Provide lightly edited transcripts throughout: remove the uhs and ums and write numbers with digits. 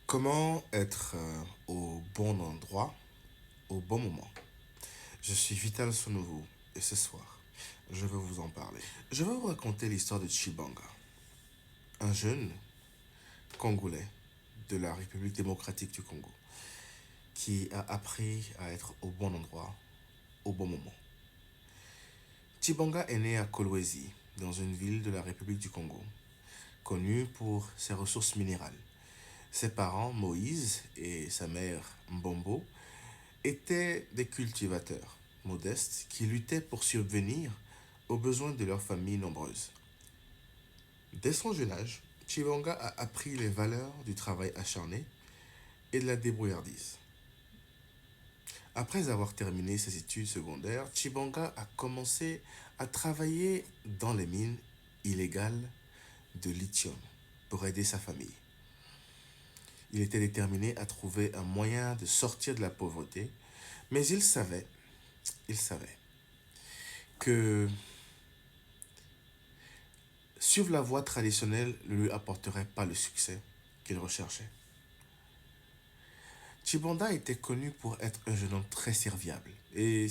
Comment être au bon endroit, au bon moment? Je suis Vital Sonovo et ce soir, je veux vous en parler. Je vais vous raconter l'histoire de Chibanga, un jeune Congolais de la République démocratique du Congo qui a appris à être au bon endroit, au bon moment. Chibanga est né à Kolwezi, dans une ville de la République du Congo, connue pour ses ressources minérales. Ses parents, Moïse, et sa mère, Mbombo, étaient des cultivateurs modestes qui luttaient pour subvenir aux besoins de leurs familles nombreuses. Dès son jeune âge, Chibanga a appris les valeurs du travail acharné et de la débrouillardise. Après avoir terminé ses études secondaires, Chibanga a commencé à travailler dans les mines illégales de lithium pour aider sa famille. Il était déterminé à trouver un moyen de sortir de la pauvreté, mais il savait que suivre la voie traditionnelle ne lui apporterait pas le succès qu'il recherchait. Chibanda était connu pour être un jeune homme très serviable et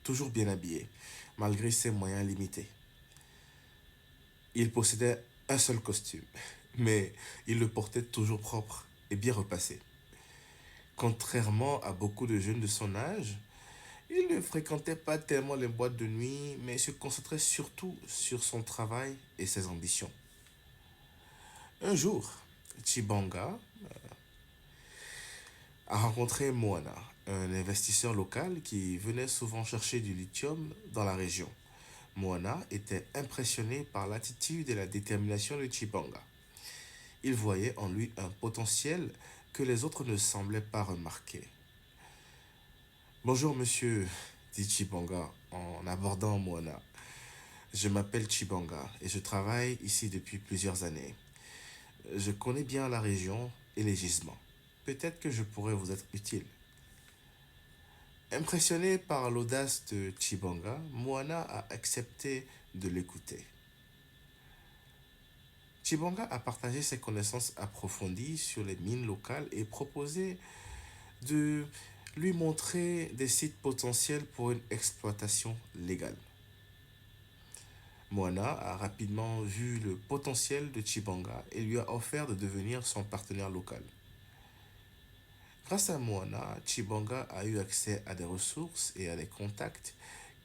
toujours bien habillé, malgré ses moyens limités. Il possédait un seul costume, mais il le portait toujours propre et bien repassé. Contrairement à beaucoup de jeunes de son âge, il ne fréquentait pas tellement les boîtes de nuit, mais se concentrait surtout sur son travail et ses ambitions. Un jour, Chibanga a rencontré Moana, un investisseur local qui venait souvent chercher du lithium dans la région. Moana était impressionné par l'attitude et la détermination de Chibanga. Il voyait en lui un potentiel que les autres ne semblaient pas remarquer. Bonjour monsieur, dit Chibanga en abordant Moana. Je m'appelle Chibanga et je travaille ici depuis plusieurs années. Je connais bien la région et les gisements. Peut-être que je pourrais vous être utile. Impressionné par l'audace de Chibanga, Moana a accepté de l'écouter. Chibanga a partagé ses connaissances approfondies sur les mines locales et proposé de lui montrer des sites potentiels pour une exploitation légale. Moana a rapidement vu le potentiel de Chibanga et lui a offert de devenir son partenaire local. Grâce à Moana, Chibanga a eu accès à des ressources et à des contacts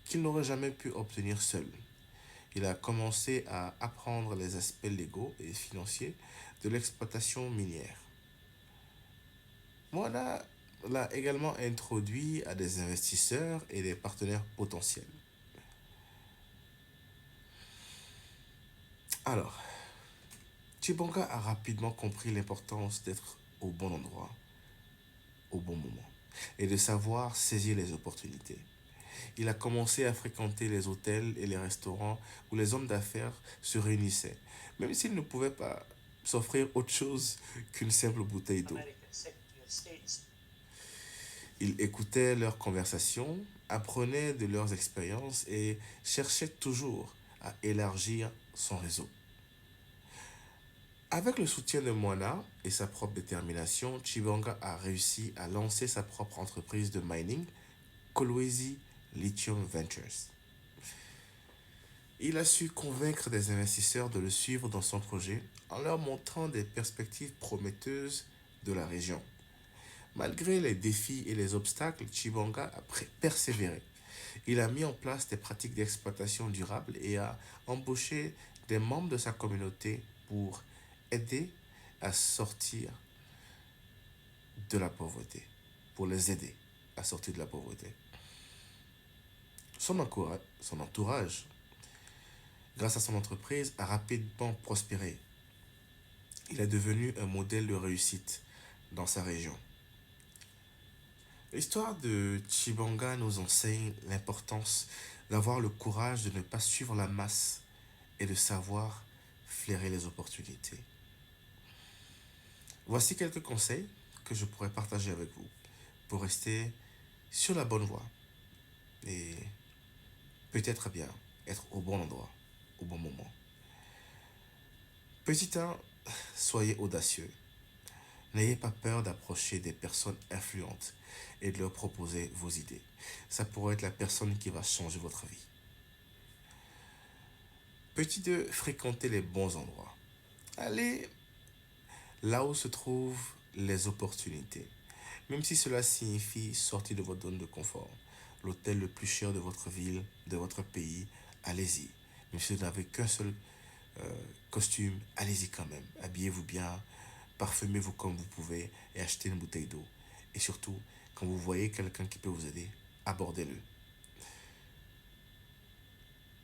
qu'il n'aurait jamais pu obtenir seul. Il a commencé à apprendre les aspects légaux et financiers de l'exploitation minière. Moana l'a également introduit à des investisseurs et des partenaires potentiels. Alors, Chibanga a rapidement compris l'importance d'être au bon endroit, au bon moment, et de savoir saisir les opportunités. Il a commencé à fréquenter les hôtels et les restaurants où les hommes d'affaires se réunissaient, même s'ils ne pouvaient pas s'offrir autre chose qu'une simple bouteille d'eau. Il écoutait leurs conversations, apprenait de leurs expériences et cherchait toujours à élargir son réseau. Avec le soutien de Moana et sa propre détermination, Chibanga a réussi à lancer sa propre entreprise de mining, Kolwezi Lithium Ventures. Il a su convaincre des investisseurs de le suivre dans son projet en leur montrant des perspectives prometteuses de la région. Malgré les défis et les obstacles, Chibanga a persévéré. Il a mis en place des pratiques d'exploitation durable et a embauché des membres de sa communauté pour aider à sortir de la pauvreté, pour les aider à sortir de la pauvreté. Son entourage, grâce à son entreprise, a rapidement prospéré. Il est devenu un modèle de réussite dans sa région. L'histoire de Chibanga nous enseigne l'importance d'avoir le courage de ne pas suivre la masse et de savoir flairer les opportunités. Voici quelques conseils que je pourrais partager avec vous pour rester sur la bonne voie et peut-être bien être au bon endroit, au bon moment. Petit 1, soyez audacieux. N'ayez pas peur d'approcher des personnes influentes et de leur proposer vos idées. Ça pourrait être la personne qui va changer votre vie. Petit 2, fréquentez les bons endroits. Allez là où se trouvent les opportunités. Même si cela signifie sortir de votre zone de confort. L'hôtel le plus cher de votre ville, de votre pays, allez-y. Même si vous n'avez qu'un seul costume, allez-y quand même. Habillez-vous bien, parfumez-vous comme vous pouvez et achetez une bouteille d'eau. Et surtout, quand vous voyez quelqu'un qui peut vous aider, abordez-le.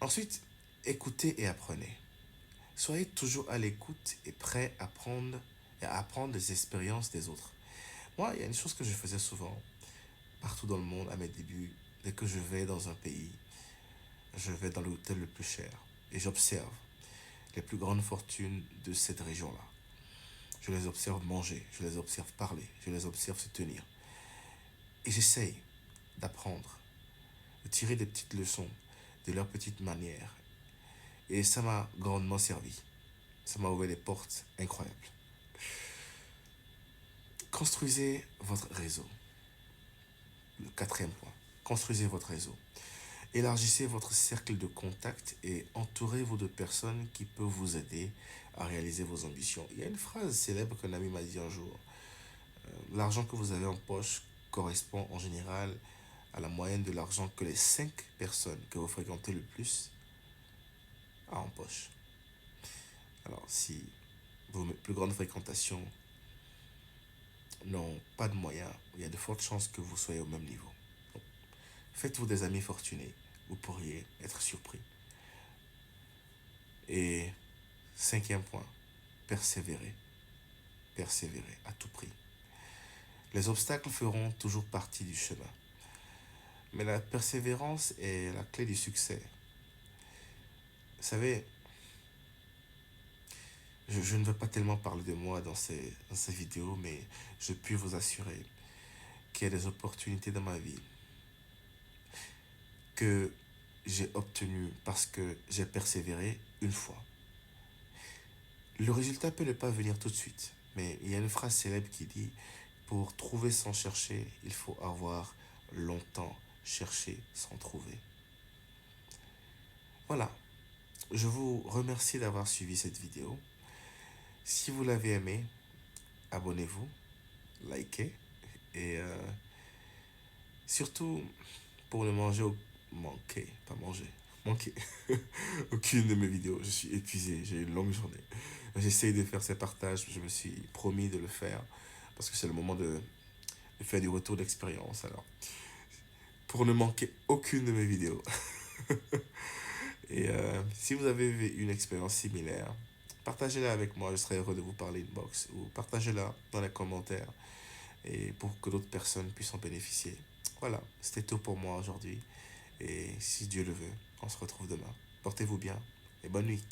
Ensuite, écoutez et apprenez. Soyez toujours à l'écoute et prêt à prendre et à apprendre des expériences des autres. Moi, il y a une chose que je faisais souvent, partout dans le monde, à mes débuts. Dès que je vais dans un pays, je vais dans l'hôtel le plus cher et j'observe les plus grandes fortunes de cette région-là. Je les observe manger, je les observe parler, je les observe se tenir. Et j'essaye d'apprendre, de tirer des petites leçons de leurs petites manières. Et ça m'a grandement servi. Ça m'a ouvert des portes incroyables. Construisez votre réseau. Le quatrième point. Construisez votre réseau. Élargissez votre cercle de contacts et entourez-vous de personnes qui peuvent vous aider à réaliser vos ambitions. Il y a une phrase célèbre qu'un ami m'a dit un jour. L'argent que vous avez en poche correspond en général à la moyenne de l'argent que les 5 personnes que vous fréquentez le plus a en poche. Alors, si vos plus grandes fréquentations n'ont pas de moyens, il y a de fortes chances que vous soyez au même niveau. Donc, faites-vous des amis fortunés, vous pourriez être surpris. Et cinquième point, persévérez. Persévérez à tout prix. Les obstacles feront toujours partie du chemin. Mais la persévérance est la clé du succès. Vous savez, je ne veux pas tellement parler de moi dans ces vidéos, mais je puis vous assurer qu'il y a des opportunités dans ma vie que j'ai obtenues parce que j'ai persévéré une fois. Le résultat peut ne pas venir tout de suite, mais il y a une phrase célèbre qui dit, pour trouver sans chercher, il faut avoir longtemps cherché sans trouver. Voilà, je vous remercie d'avoir suivi cette vidéo. Si vous l'avez aimé, abonnez-vous, likez et surtout pour ne manquer aucune de mes vidéos. Je suis épuisé, j'ai une longue journée. J'essaye de faire ces partages, je me suis promis de le faire parce que c'est le moment de faire du retour d'expérience. Alors, pour ne manquer aucune de mes vidéos. Et si vous avez une expérience similaire, partagez-la avec moi, je serai heureux de vous parler inbox ou partagez-la dans les commentaires et pour que d'autres personnes puissent en bénéficier. Voilà, c'était tout pour moi aujourd'hui et si Dieu le veut, on se retrouve demain. Portez-vous bien et bonne nuit.